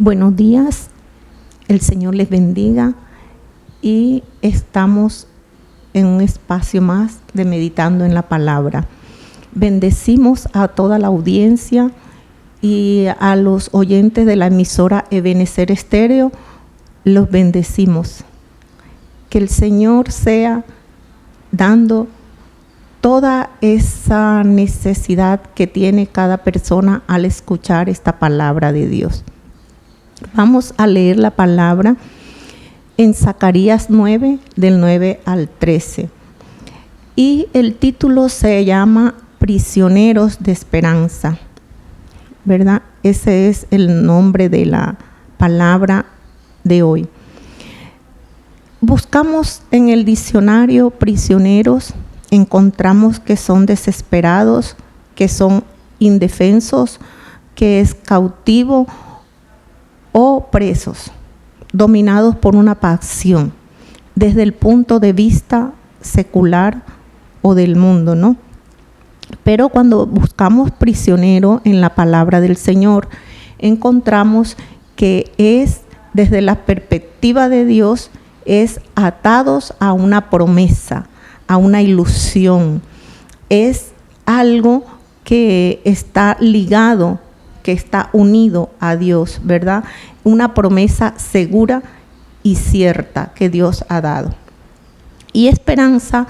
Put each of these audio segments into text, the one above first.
Buenos días, el Señor les bendiga y estamos en un espacio más de meditando en la palabra. Bendecimos a toda la audiencia y a los oyentes de la emisora Ebenezer Estéreo, los bendecimos. Que el Señor sea dando toda esa necesidad que tiene cada persona al escuchar esta palabra de Dios. Vamos a leer la palabra en Zacarías 9, del 9 al 13. Y el título se llama Prisioneros de Esperanza, ¿verdad? Ese es el nombre de la palabra de hoy. Buscamos en el diccionario prisioneros, encontramos que son desesperados, que son indefensos, que es cautivo o presos, dominados por una pasión, desde el punto de vista secular o del mundo, ¿no? Pero cuando buscamos prisionero en la palabra del Señor, encontramos que es, desde la perspectiva de Dios, es atados a una promesa, a una ilusión. Es algo que está ligado, que está unido a Dios, ¿verdad? Una promesa segura y cierta que Dios ha dado. Y esperanza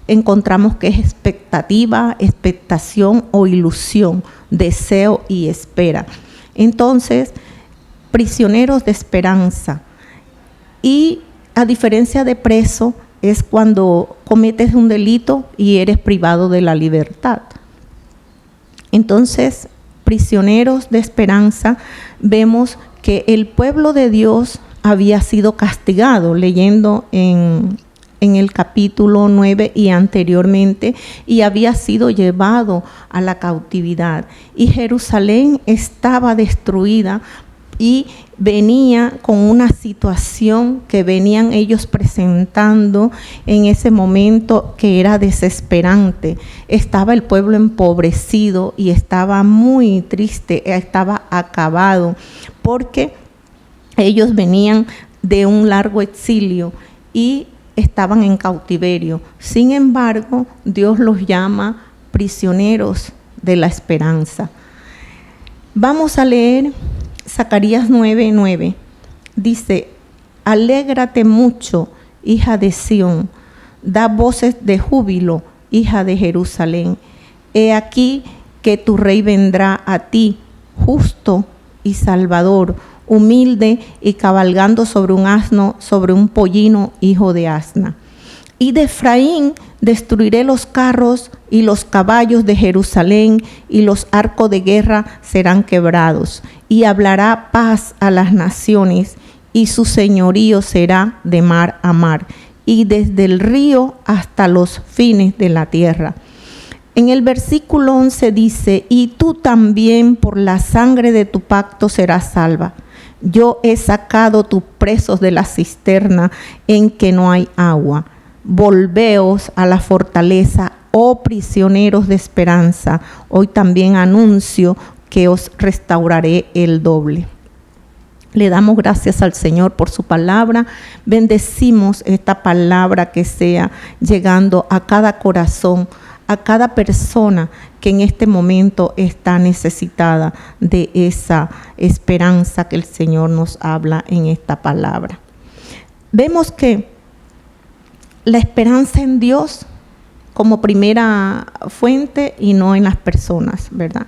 encontramos que es expectativa, expectación o ilusión, deseo y espera. Entonces, prisioneros de esperanza. Y a diferencia de preso, es cuando cometes un delito y eres privado de la libertad. Entonces, prisioneros de esperanza, vemos que el pueblo de Dios había sido castigado, leyendo en el capítulo 9 y anteriormente, y había sido llevado a la cautividad. Y Jerusalén estaba destruida y venía con una situación que venían ellos presentando en ese momento que era desesperante. Estaba el pueblo empobrecido y estaba muy triste, estaba acabado, porque ellos venían de un largo exilio y estaban en cautiverio. Sin embargo, Dios los llama prisioneros de la esperanza. Vamos a leer Zacarías 9:9. Dice: alégrate mucho, hija de Sión, da voces de júbilo, hija de Jerusalén. He aquí que tu rey vendrá a ti, justo y salvador, humilde y cabalgando sobre un asno, sobre un pollino, hijo de asna. Y de Efraín destruiré los carros y los caballos de Jerusalén, y los arcos de guerra serán quebrados. Y hablará paz a las naciones, y su señorío será de mar a mar, y desde el río hasta los fines de la tierra. En el versículo 11 dice: y tú también por la sangre de tu pacto serás salva. Yo he sacado tus presos de la cisterna en que no hay agua. Volveos a la fortaleza, oh prisioneros de esperanza. Hoy también anuncio que os restauraré el doble. Le damos gracias al Señor por su palabra. Bendecimos esta palabra que sea llegando a cada corazón, a cada persona que en este momento está necesitada de esa esperanza que el Señor nos habla en esta palabra. Vemos que la esperanza en Dios como primera fuente y no en las personas, ¿verdad?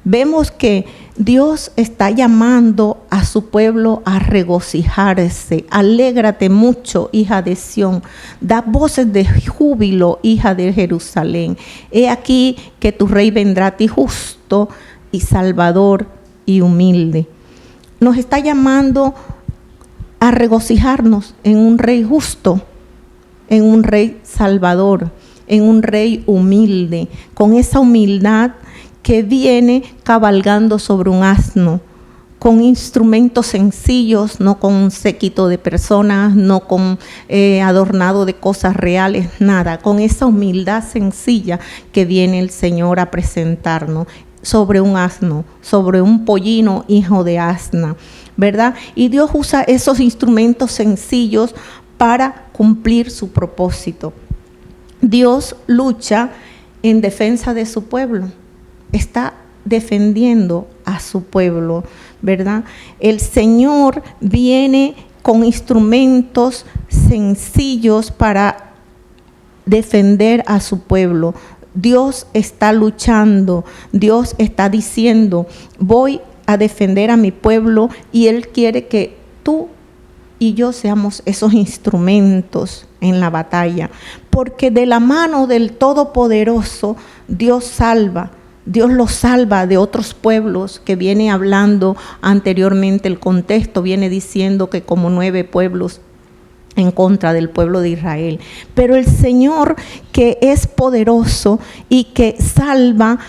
Vemos que Dios está llamando a su pueblo a regocijarse. Alégrate mucho, hija de Sión. Da voces de júbilo, hija de Jerusalén. He aquí que tu rey vendrá a ti justo y salvador y humilde. Nos está llamando a regocijarnos en un rey justo, en un rey salvador, en un rey humilde, con esa humildad que viene cabalgando sobre un asno, con instrumentos sencillos, no con un séquito de personas, no con adornado de cosas reales, nada, con esa humildad sencilla que viene el Señor a presentarnos. sobre un asno, sobre un pollino hijo de asna, ¿verdad? Y Dios usa esos instrumentos sencillos para cumplir su propósito. Dios lucha en defensa de su pueblo, está defendiendo a su pueblo, ¿verdad? El Señor viene con instrumentos sencillos para defender a su pueblo. Dios está luchando, Dios está diciendo, voy a defender a mi pueblo, y Él quiere que tú y yo seamos esos instrumentos en la batalla, porque de la mano del Todopoderoso Dios salva. Dios los salva de otros pueblos, que viene hablando anteriormente. El contexto viene diciendo que como 9 pueblos en contra del pueblo de Israel. Pero el Señor, que es poderoso y que salva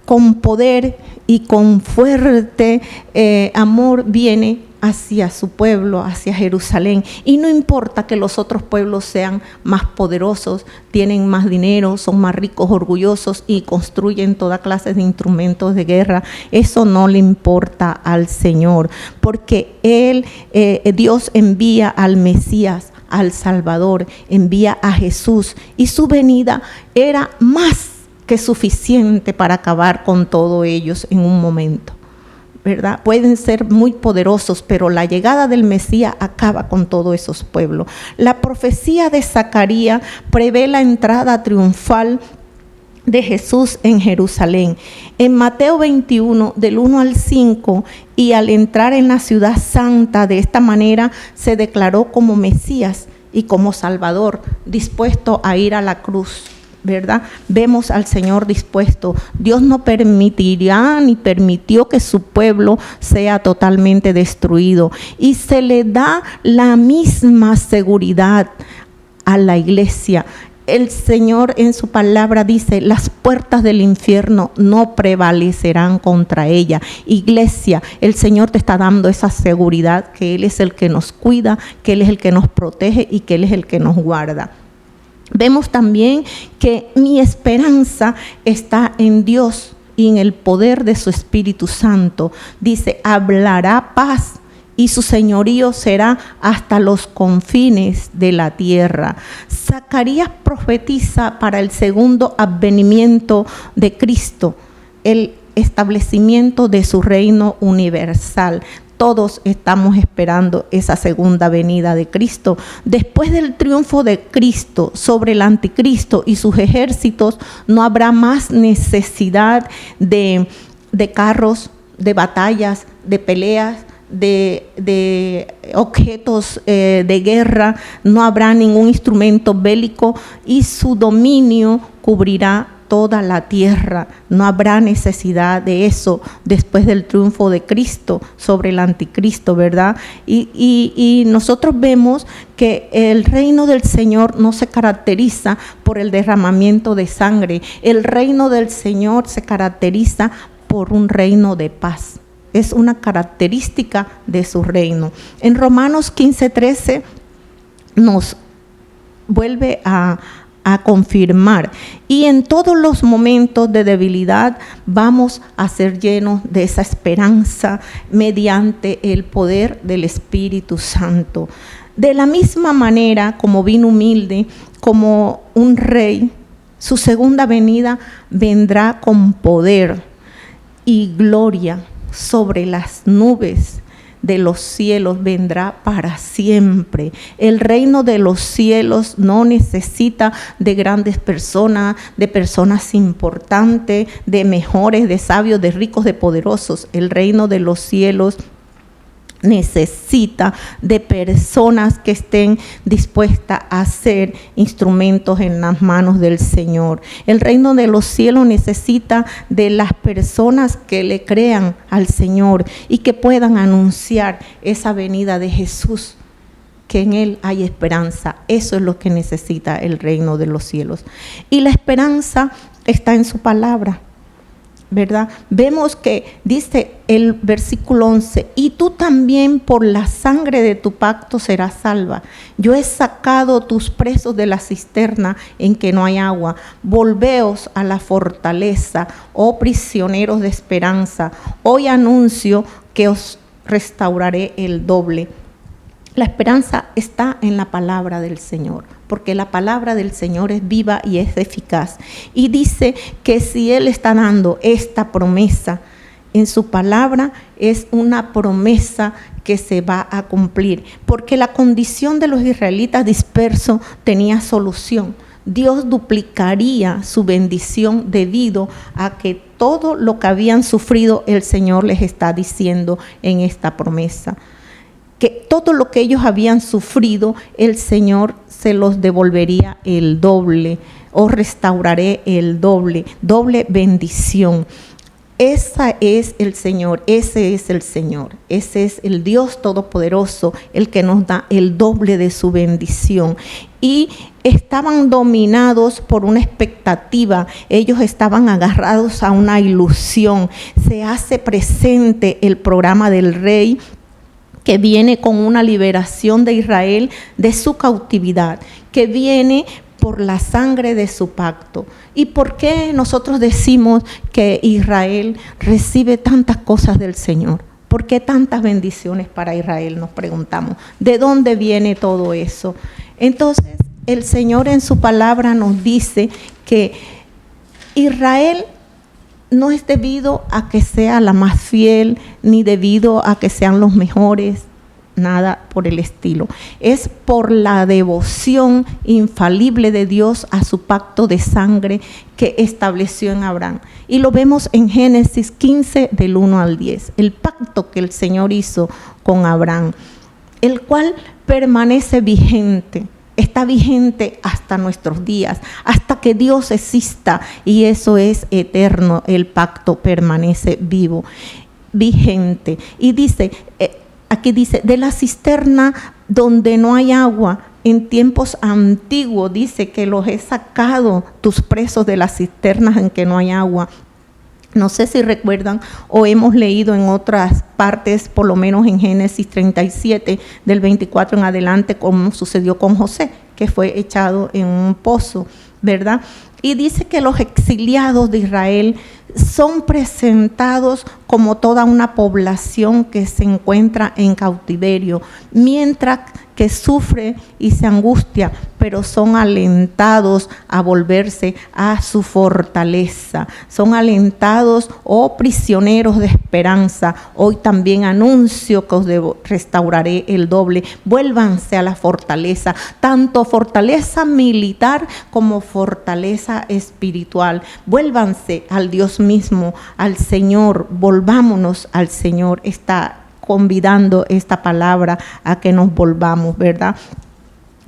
con poder y con fuerte amor, viene hacia su pueblo, hacia Jerusalén. Y no importa que los otros pueblos sean más poderosos, tienen más dinero, son más ricos, orgullosos y construyen toda clase de instrumentos de guerra. Eso no le importa al Señor, porque Dios envía al Mesías, al Salvador, envía a Jesús, y su venida era más que suficiente para acabar con todos ellos en un momento, ¿verdad? Pueden ser muy poderosos, pero la llegada del Mesías acaba con todos esos pueblos. La profecía de Zacarías prevé la entrada triunfal de Jesús en Jerusalén. En Mateo 21, del 1 al 5, y al entrar en la ciudad santa, de esta manera se declaró como Mesías y como Salvador, dispuesto a ir a la cruz, ¿verdad? Vemos al Señor dispuesto. Dios no permitirá ni permitió que su pueblo sea totalmente destruido, y se le da la misma seguridad a la iglesia. El Señor en su palabra dice: las puertas del infierno no prevalecerán contra ella. Iglesia, el Señor te está dando esa seguridad, que Él es el que nos cuida, que Él es el que nos protege y que Él es el que nos guarda. Vemos también que mi esperanza está en Dios y en el poder de su Espíritu Santo. Dice: hablará paz, y su señorío será hasta los confines de la tierra. Zacarías profetiza para el segundo advenimiento de Cristo, el establecimiento de su reino universal. Todos estamos esperando esa segunda venida de Cristo. Después del triunfo de Cristo sobre el anticristo y sus ejércitos, no habrá más necesidad de carros, de batallas, de peleas, de objetos de guerra. No habrá ningún instrumento bélico, y su dominio cubrirá toda la tierra. No habrá necesidad de eso después del triunfo de Cristo sobre el anticristo, ¿verdad? Y nosotros vemos que el reino del Señor no se caracteriza por el derramamiento de sangre. El reino del Señor se caracteriza por un reino de paz. Es una característica de su reino. En Romanos 15:13 nos vuelve a confirmar: y en todos los momentos de debilidad vamos a ser llenos de esa esperanza mediante el poder del Espíritu Santo. De la misma manera como vino humilde, como un rey, su segunda venida vendrá con poder y gloria sobre las nubes de los cielos. Vendrá para siempre. El reino de los cielos no necesita de grandes personas, de personas importantes, de mejores, de sabios, de ricos, de poderosos. El reino de los cielos necesita de personas que estén dispuestas a ser instrumentos en las manos del Señor. El reino de los cielos necesita de las personas que le crean al Señor y que puedan anunciar esa venida de Jesús, que en Él hay esperanza. Eso es lo que necesita el reino de los cielos. Y la esperanza está en su palabra. ¿verdad? Vemos que dice el versículo 11, y tú también por la sangre de tu pacto serás salva. Yo he sacado tus presos de la cisterna en que no hay agua. Volveos a la fortaleza, oh prisioneros de esperanza. Hoy anuncio que os restauraré el doble. La esperanza está en la palabra del Señor, porque la palabra del Señor es viva y es eficaz. Y dice que si Él está dando esta promesa en su palabra, es una promesa que se va a cumplir, porque la condición de los israelitas dispersos tenía solución. Dios duplicaría su bendición debido a que todo lo que habían sufrido el Señor les está diciendo en esta promesa. Que todo lo que ellos habían sufrido, el Señor se los devolvería el doble, o restauraré el doble, doble bendición. Ese es el Señor, ese es el Señor, ese es el Dios Todopoderoso, el que nos da el doble de su bendición. Y estaban dominados por una expectativa, ellos estaban agarrados a una ilusión. Se hace presente el programa del Rey, que viene con una liberación de Israel de su cautividad, que viene por la sangre de su pacto. ¿Y por qué nosotros decimos que Israel recibe tantas cosas del Señor? ¿Por qué tantas bendiciones para Israel? Nos preguntamos. ¿De dónde viene todo eso? Entonces, el Señor en su palabra nos dice que Israel no es debido a que sea la más fiel, ni debido a que sean los mejores, nada por el estilo. Es por la devoción infalible de Dios a su pacto de sangre que estableció en Abraham. Y lo vemos en Génesis 15, del 1 al 10. El pacto que el Señor hizo con Abraham, el cual permanece vigente. Está vigente hasta nuestros días, hasta que Dios exista, y eso es eterno. El pacto permanece vivo, vigente. Y dice, aquí dice, de la cisterna donde no hay agua, en tiempos antiguos, dice que los he sacado tus presos de las cisternas en que no hay agua. No sé si recuerdan o hemos leído en otras partes, por lo menos en Génesis 37, del 24 en adelante, como sucedió con José, que fue echado en un pozo, ¿verdad? Y dice que los exiliados de Israel son presentados como toda una población que se encuentra en cautiverio, mientras que sufre y se angustia, pero son alentados a volverse a su fortaleza. Son alentados, oh prisioneros de esperanza. Hoy también anuncio que os restauraré el doble. Vuélvanse a la fortaleza, tanto fortaleza militar como fortaleza espiritual. Vuélvanse al Dios mismo, al Señor. Volvámonos al Señor. Está convidando esta palabra a que nos volvamos, ¿verdad?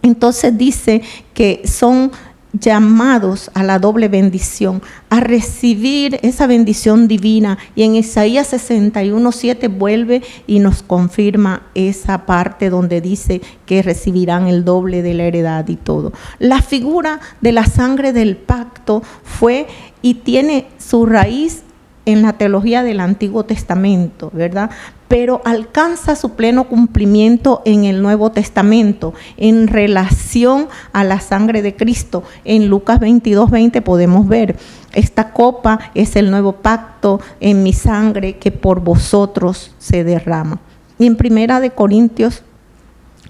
Entonces dice que son llamados a la doble bendición, a recibir esa bendición divina. Y en Isaías 61:7 vuelve y nos confirma esa parte donde dice que recibirán el doble de la heredad y todo. La figura de la sangre del pacto fue y tiene su raíz en la teología del Antiguo Testamento, ¿verdad? Pero alcanza su pleno cumplimiento en el Nuevo Testamento en relación a la sangre de Cristo. En Lucas 22:20 podemos ver, esta copa es el nuevo pacto en mi sangre que por vosotros se derrama. Y en Primera de Corintios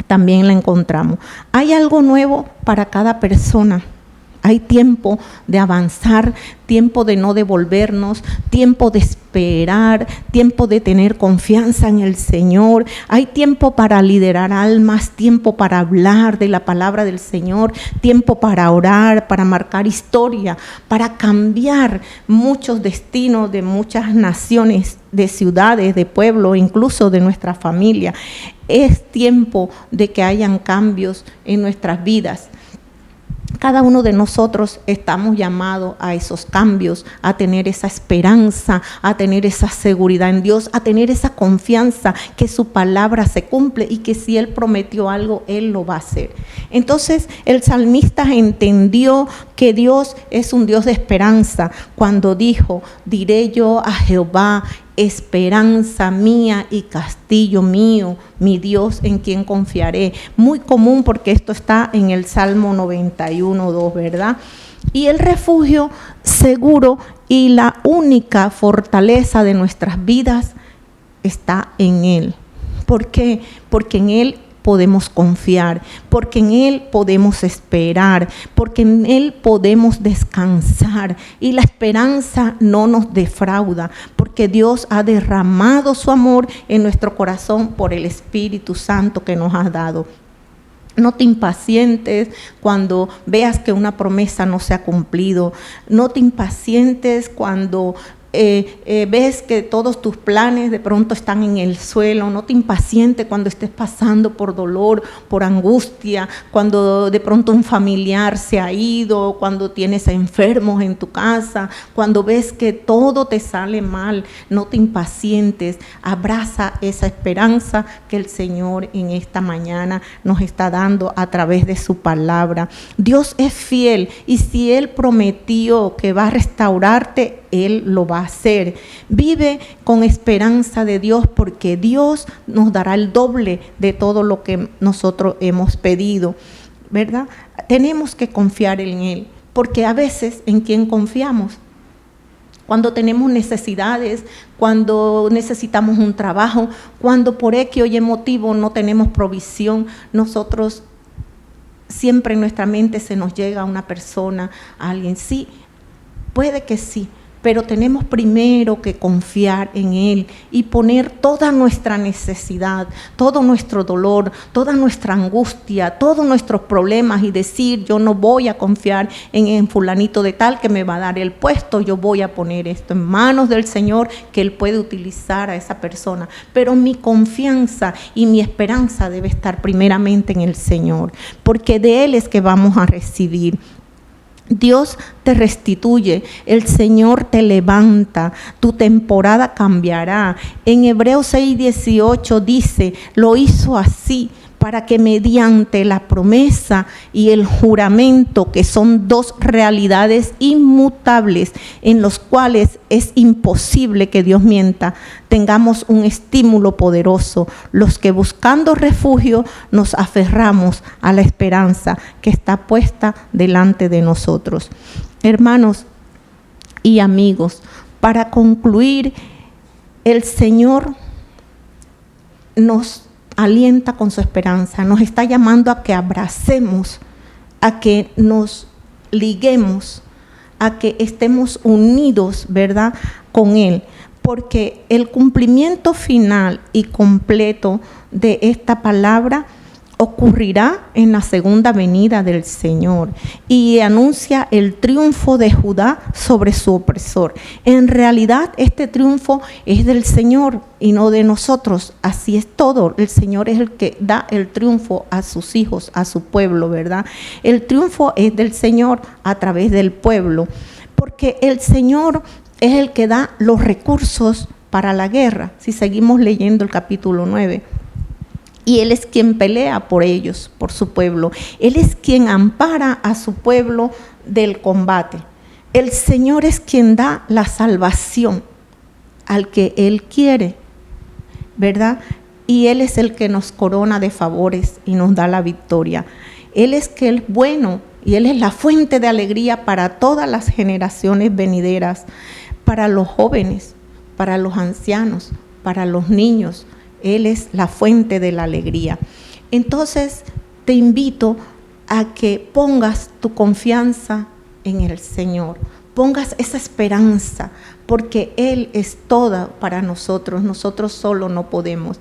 también la encontramos. Hay algo nuevo para cada persona. Hay tiempo de avanzar, tiempo de no devolvernos, tiempo de esperar, tiempo de tener confianza en el Señor. Hay tiempo para liderar almas, tiempo para hablar de la palabra del Señor, tiempo para orar, para marcar historia, para cambiar muchos destinos de muchas naciones, de ciudades, de pueblos, incluso de nuestra familia. Es tiempo de que hayan cambios en nuestras vidas. Cada uno de nosotros estamos llamados a esos cambios, a tener esa esperanza, a tener esa seguridad en Dios, a tener esa confianza que su palabra se cumple y que si Él prometió algo, Él lo va a hacer. Entonces el salmista entendió que Dios es un Dios de esperanza cuando dijo: diré yo a Jehová, esperanza mía y castillo mío, mi Dios en quien confiaré. Muy común porque esto está en el Salmo 91:2, ¿verdad? Y el refugio seguro y la única fortaleza de nuestras vidas está en Él. ¿Por qué? Porque en Él podemos confiar, porque en Él podemos esperar, porque en Él podemos descansar y la esperanza no nos defrauda, porque Dios ha derramado su amor en nuestro corazón por el Espíritu Santo que nos ha dado. No te impacientes cuando veas que una promesa no se ha cumplido. No te impacientes cuando ves que todos tus planes de pronto están en el suelo. No te impacientes cuando estés pasando por dolor, por angustia, cuando de pronto un familiar se ha ido, cuando tienes enfermos en tu casa, cuando ves que todo te sale mal. No te impacientes, abraza esa esperanza que el Señor en esta mañana nos está dando a través de su palabra. Dios es fiel y si Él prometió que va a restaurarte, Él lo va a hacer. Vive con esperanza de Dios porque Dios nos dará el doble de todo lo que nosotros hemos pedido, ¿verdad? Tenemos que confiar en Él porque a veces en quien confiamos. Cuando tenemos necesidades, cuando necesitamos un trabajo, cuando por X o Y motivo no tenemos provisión, nosotros siempre en nuestra mente se nos llega una persona, alguien. Sí, puede que sí, pero tenemos primero que confiar en Él y poner toda nuestra necesidad, todo nuestro dolor, toda nuestra angustia, todos nuestros problemas y decir: yo no voy a confiar en fulanito de tal que me va a dar el puesto, yo voy a poner esto en manos del Señor que Él puede utilizar a esa persona. Pero mi confianza y mi esperanza debe estar primeramente en el Señor, porque de Él es que vamos a recibir. Dios te restituye, el Señor te levanta, tu temporada cambiará. En Hebreos 6:18 dice: lo hizo así para que mediante la promesa y el juramento, que son dos realidades inmutables en los cuales es imposible que Dios mienta, tengamos un estímulo poderoso, los que buscando refugio nos aferramos a la esperanza que está puesta delante de nosotros. Hermanos y amigos, para concluir, el Señor nos alienta con su esperanza, nos está llamando a que abracemos, a que nos liguemos, a que estemos unidos, ¿verdad?, con Él, porque el cumplimiento final y completo de esta palabra ocurrirá en la segunda venida del Señor y anuncia el triunfo de Judá sobre su opresor. En realidad este triunfo es del Señor y no de nosotros. Así es todo. El Señor es el que da el triunfo a sus hijos, a su pueblo, ¿verdad? El triunfo es del Señor a través del pueblo, porque el Señor es el que da los recursos para la guerra. Si seguimos leyendo el capítulo 9. Y Él es quien pelea por ellos, por su pueblo. Él es quien ampara a su pueblo del combate. El Señor es quien da la salvación al que Él quiere, ¿verdad? Y Él es el que nos corona de favores y nos da la victoria. Él es que es bueno y Él es la fuente de alegría para todas las generaciones venideras, para los jóvenes, para los ancianos, para los niños. Él es la fuente de la alegría. Entonces, te invito a que pongas tu confianza en el Señor, pongas esa esperanza, porque Él es toda para nosotros, nosotros solo no podemos.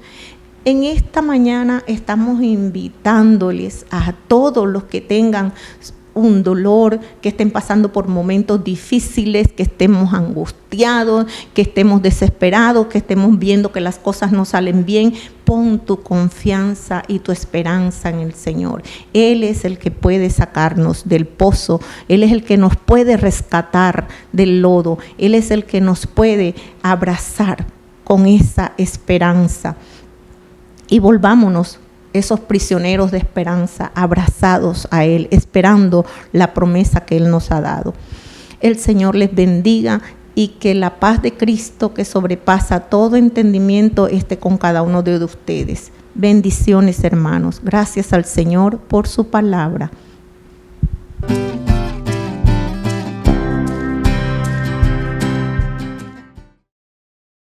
En esta mañana estamos invitándoles a todos los que tengan un dolor, que estén pasando por momentos difíciles, que estemos angustiados, que estemos desesperados, que estemos viendo que las cosas no salen bien, pon tu confianza y tu esperanza en el Señor. Él es el que puede sacarnos del pozo, Él es el que nos puede rescatar del lodo, Él es el que nos puede abrazar con esa esperanza. Y volvámonos esos prisioneros de esperanza, abrazados a Él, esperando la promesa que Él nos ha dado. El Señor les bendiga y que la paz de Cristo, que sobrepasa todo entendimiento, esté con cada uno de ustedes. Bendiciones, hermanos. Gracias al Señor por su palabra.